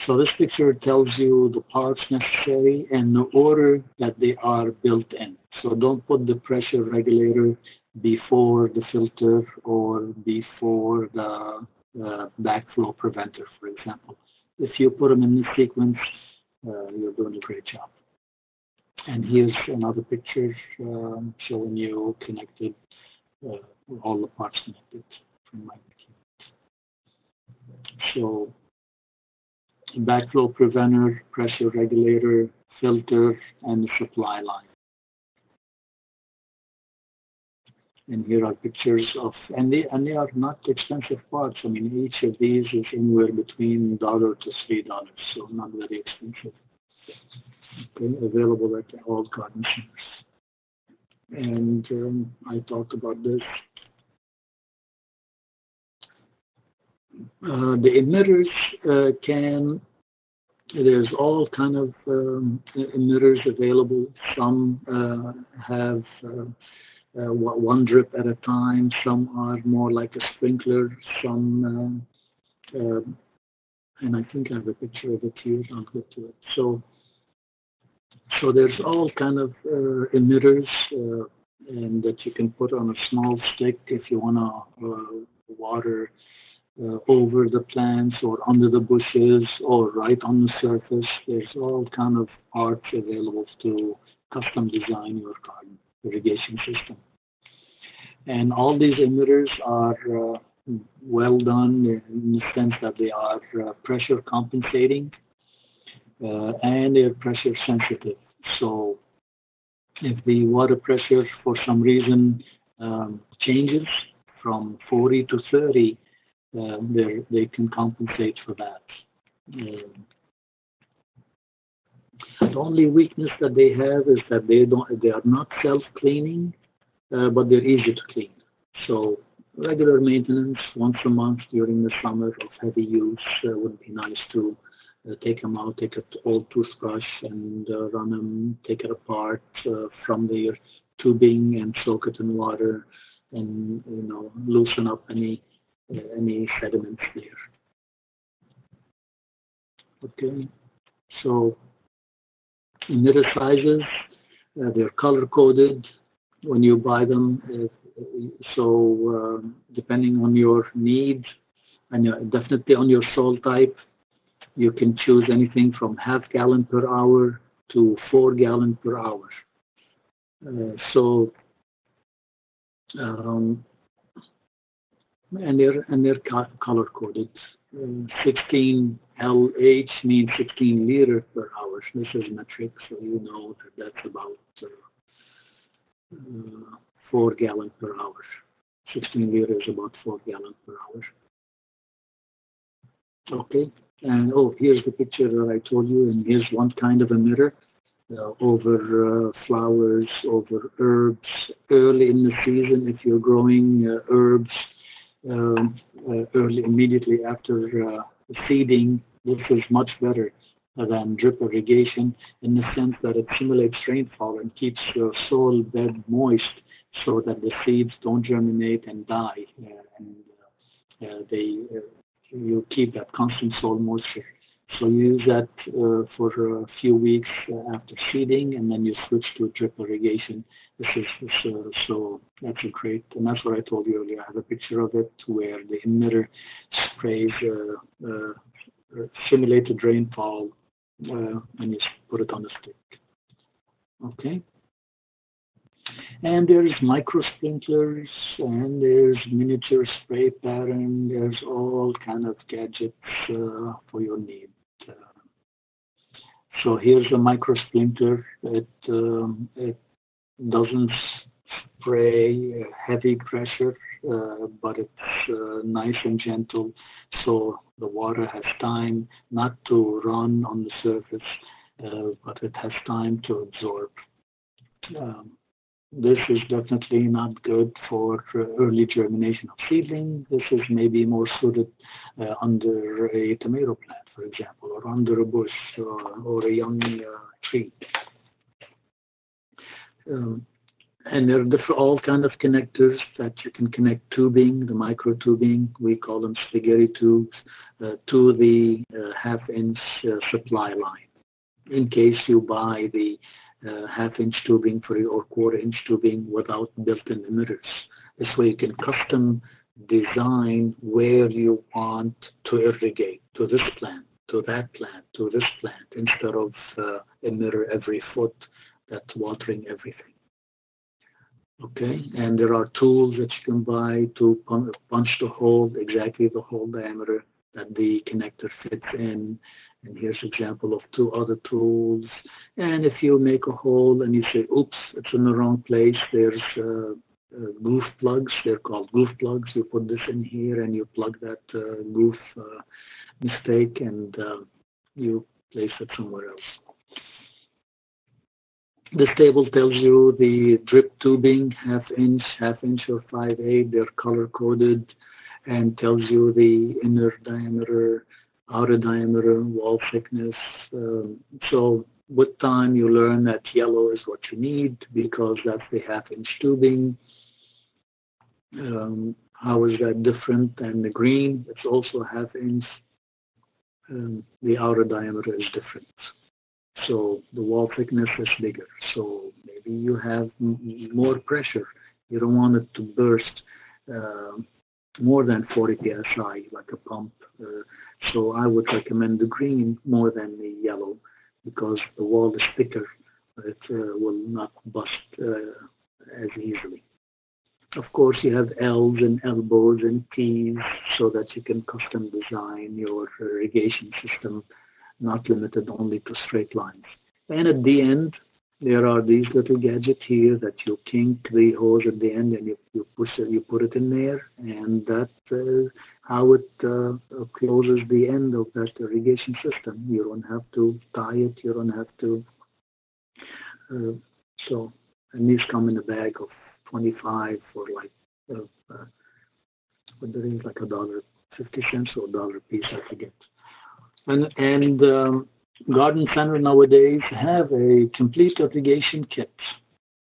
A: So this picture tells you the parts necessary and the order that they are built in. So don't put the pressure regulator before the filter or before the backflow preventer, for example. If you put them in this sequence, you're doing a great job. And here's another picture showing you connected, all the parts connected from my computer. So backflow preventer, pressure regulator, filter, and the supply line. And here are pictures of, and they are not expensive parts. I mean, each of these is anywhere between $1 to $3, so not very expensive. Okay, available at all garden centers. And I talked about this. The emitters there's all kind of emitters available. Some have one drip at a time. Some are more like a sprinkler. Some, and I think I have a picture of it here. I'll get to it. So there's all kind of emitters and that you can put on a small stick if you want to water over the plants or under the bushes or right on the surface. There's all kind of parts available to custom design your garden irrigation system. And all these emitters are well done in the sense that they are pressure compensating and they're pressure sensitive. So if the water pressure for some reason changes from 40 to 30, they can compensate for that. The only weakness that they have is that they are not self-cleaning, but they're easy to clean. So regular maintenance once a month during the summer of heavy use would be nice to take them out, take an old toothbrush and run them, take it apart from their tubing and soak it in water and loosen up any sediments there. Okay, so emitter sizes, they're color coded when you buy them. So depending on your needs and definitely on your soil type, you can choose anything from ½ gallon per hour to 4 gallon per hour. And they're color coded. 16 LH means 16 liter per hour. This is metric, so you know that that's about 4 gallon per hour. 16 liter is about 4 gallon per hour. Okay, and here's the picture that I told you, and here's one kind of emitter over flowers, over herbs, early in the season if you're growing herbs. Early, immediately after seeding, this is much better than drip irrigation in the sense that it simulates rainfall and keeps your soil bed moist so that the seeds don't germinate and die, you keep that constant soil moisture. So you use that for a few weeks after seeding, and then you switch to drip irrigation. So that's a great, and that's what I told you earlier. I have a picture of it where the emitter sprays simulated rainfall and you put it on a stick. Okay. And there's micro sprinklers, and there's miniature spray pattern. There's all kind of gadgets for your need. So here's a micro splinter. It doesn't spray heavy pressure, but it's nice and gentle, so the water has time not to run on the surface, but it has time to absorb. Um, this is definitely not good for early germination of seedling. This is maybe more suited under a tomato plant, for example, or under a bush or a young tree. Um, and there are all kind of connectors that you can connect tubing, the micro tubing, we call them spaghetti tubes, to the half-inch supply line. In case you buy the half-inch tubing for your or quarter-inch tubing without built-in emitters. This way you can custom design where you want to irrigate, to this plant, to that plant, to this plant, instead of emitter every foot that's watering everything. Okay, and there are tools that you can buy to punch the hole, exactly the hole diameter that the connector fits in. And here's an example of two other tools. And if you make a hole and you say, oops, it's in the wrong place, there's goof plugs. They're called goof plugs. You put this in here and you plug that goof mistake and you place it somewhere else. This table tells you the drip tubing, half inch or 5/8. They're color coded and tells you the inner diameter, outer diameter, wall thickness. So with time, you learn that yellow is what you need because that's the half-inch tubing. How is that different than the green? It's also half-inch. The outer diameter is different. So the wall thickness is bigger. So maybe you have more pressure. You don't want it to burst more than 40 psi, like a pump. So I would recommend the green more than the yellow because the wall is thicker. It will not bust as easily. Of course, you have L's and elbows and T's so that you can custom design your irrigation system, not limited only to straight lines. And at the end, there are these little gadgets here that you kink the hose at the end and you push it, you put it in there, and that's how it closes the end of that irrigation system. You don't have to tie it, you don't have to. And these come in a bag of 25 for like, what there is, like $1.50 or $1 piece, I forget. And garden center nowadays have a complete irrigation kit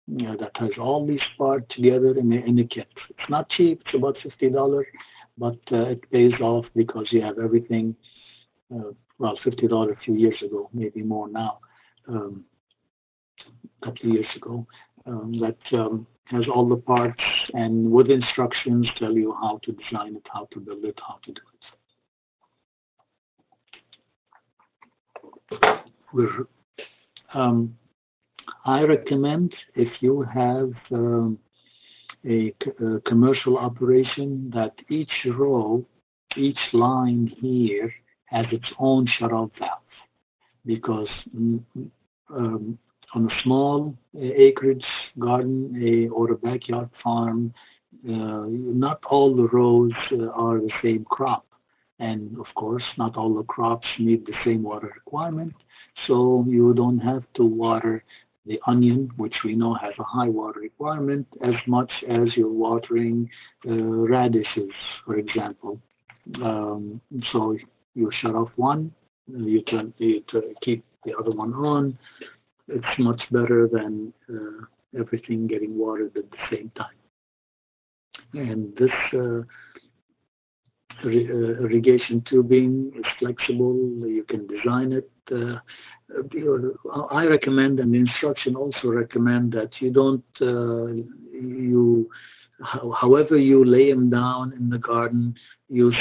A: that has all these parts together in a kit. It's not cheap; it's about $50, but it pays off because you have everything. Well, $50 a few years ago, maybe more now. A couple of years ago, that has all the parts and with instructions tell you how to design it, how to build it, how to do it. I recommend if you have a commercial operation that each row, each line here has its own shut-off valve because on a small acreage garden or a backyard farm, not all the rows are the same crop. And of course, not all the crops meet the same water requirement. So you don't have to water the onion, which we know has a high water requirement, as much as you're watering radishes, for example. So you shut off one, you keep the other one on. It's much better than everything getting watered at the same time. And this irrigation tubing is flexible. You can design it. I recommend, and the instruction also recommend that you don't, however you lay them down in the garden, you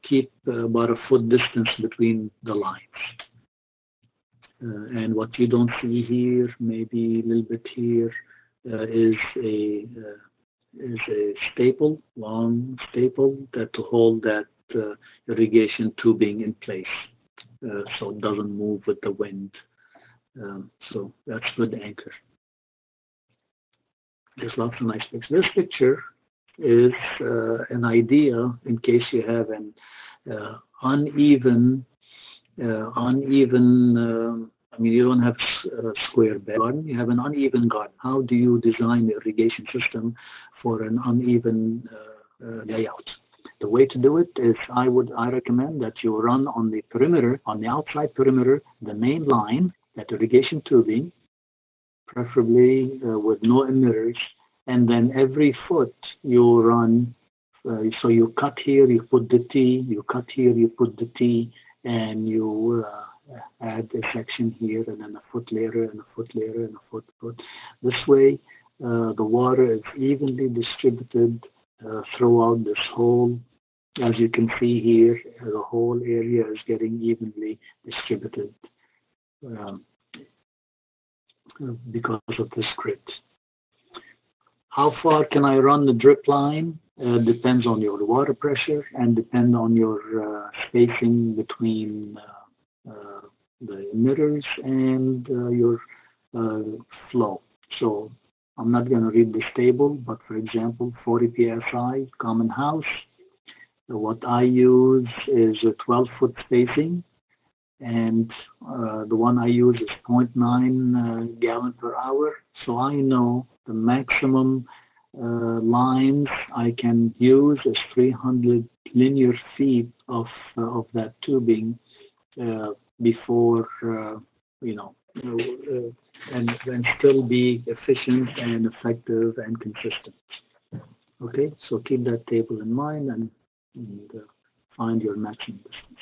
A: keep about a foot distance between the lines. And what you don't see here, maybe a little bit here, is a staple, long staple, that to hold that irrigation tubing in place. so it doesn't move with the wind. So that's good anchor. There's lots of nice pictures. This picture is an idea in case you have an uneven, I mean, you don't have a square garden, you have an uneven garden. How do you design the irrigation system for an uneven layout? The way to do it is I recommend that you run on the perimeter, on the outside perimeter, the main line, that irrigation tubing, preferably with no emitters, and then every foot you run, so you cut here, you put the T, you cut here, you put the T, and you add a section here, and then a foot later, and a foot later, and a foot. This way, the water is evenly distributed throughout this whole, as you can see here, the whole area is getting evenly distributed because of this grid. How far can I run the drip line? Depends on your water pressure and depend on your spacing between the emitters and your flow. So I'm not going to read this table, but for example, 40 psi, common house. What I use is a 12-foot spacing, and the one I use is 0.9 gallon per hour. So I know the maximum lines I can use is 300 linear feet of that tubing before, and still be efficient and effective and consistent. Okay, so keep that table in mind and find your maximum distance.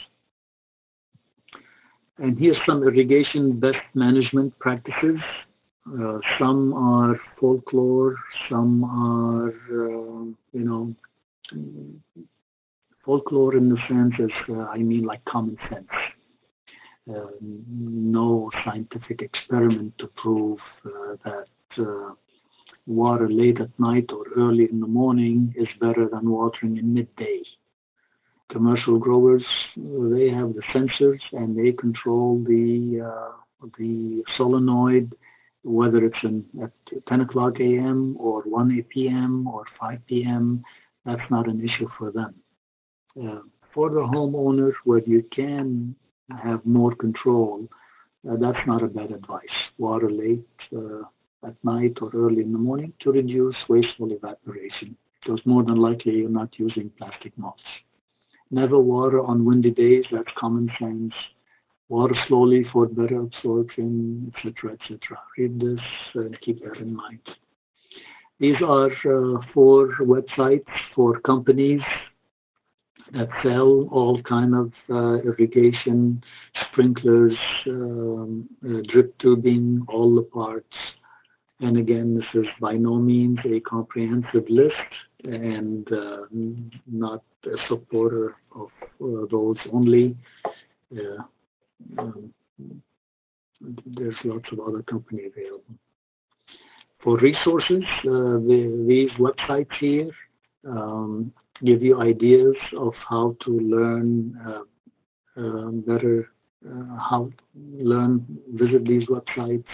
A: And here's some irrigation best management practices. Some are folklore, some are, folklore in the sense is, I mean like common sense. No scientific experiment to prove that water late at night or early in the morning is better than watering in midday. Commercial growers, they have the sensors and they control the solenoid, whether it's at 10 o'clock a.m. or 1 p.m. or 5 p.m. That's not an issue for them. For the homeowner, where you can have more control, that's not a bad advice. Water late at night or early in the morning to reduce wasteful evaporation, because more than likely you're not using plastic mulch. Never water on windy days, that's common sense. Water slowly for better absorption, etc., etc. Read this and keep that in mind. These are 4 websites for companies that sell all kind of irrigation, sprinklers, drip tubing, all the parts. And again, this is by no means a comprehensive list and not a supporter of those only. There's lots of other companies available. For resources, these websites here give you ideas of how to learn better, visit these websites,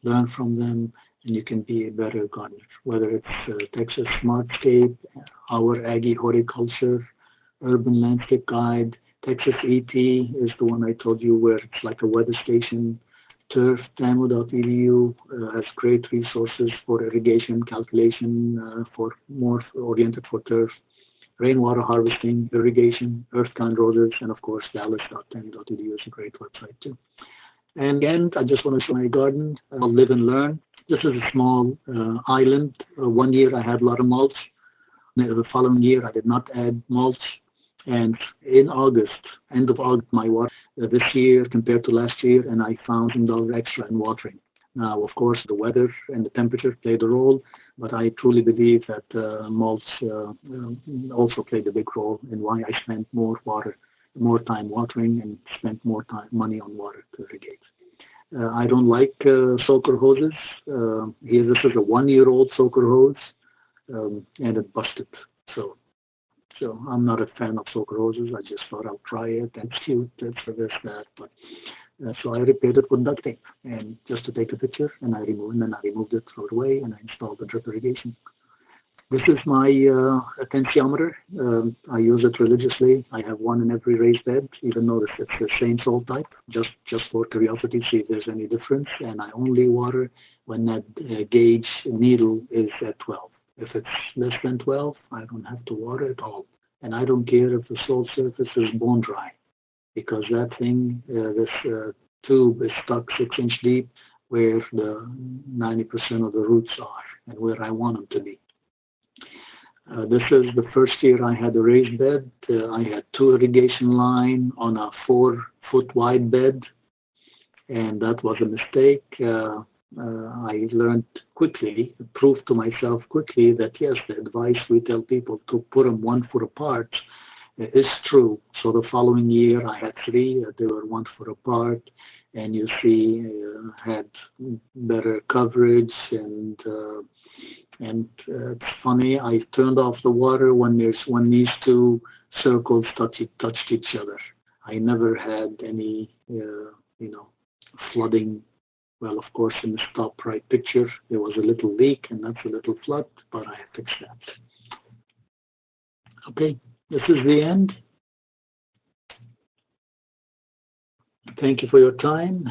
A: learn from them, and you can be a better gardener. Whether it's Texas Smartscape, Our Aggie Horticulture, Urban Landscape Guide, Texas ET is the one I told you where it's like a weather station. Turf, tamu.edu has great resources for irrigation calculation, for more oriented for turf. Rainwater harvesting, irrigation, earth-kind roses, and of course dallas.tamu.edu is a great website too. And again, I just want to show my garden. I'll live and learn. This is a small island. 1 year I had a lot of mulch. The following year I did not add mulch. And in August, end of August, my water this year compared to last year, and I found $10 extra in watering. Now, of course, the weather and the temperature played a role, but I truly believe that mulch also played a big role in why I spent more time watering and spent more money on water to irrigate. I don't like soaker hoses. This is a 1-year-old soaker hose, and it busted. So So I'm not a fan of silk roses. I just thought I'll try it. That's cute. That's this, that. But so I repaired it with duct tape and just to take a picture, and I removed it, threw it away, and I installed the drip irrigation. This is my tensiometer. I use it religiously. I have one in every raised bed, even though it's the same soil type, just for curiosity, see if there's any difference. And I only water when that gauge needle is at 12. If it's less than 12, I don't have to water at all. And I don't care if the soil surface is bone dry, because that thing, this tube is stuck 6 inch deep where the 90% of the roots are and where I want them to be. This is the first year I had a raised bed. I had 2 irrigation line on a 4-foot wide bed, and that was a mistake. I learned quickly, proved to myself quickly that yes, the advice we tell people to put them 1 foot apart is true. So the following year I had 3, they were 1 foot apart, and you see had better coverage and it's funny, I turned off the water when these 2 circles touched each other. I never had any, flooding. Well, of course, in the top right picture, there was a little leak, and that's a little flood, but I fixed that. Okay, this is the end. Thank you for your time.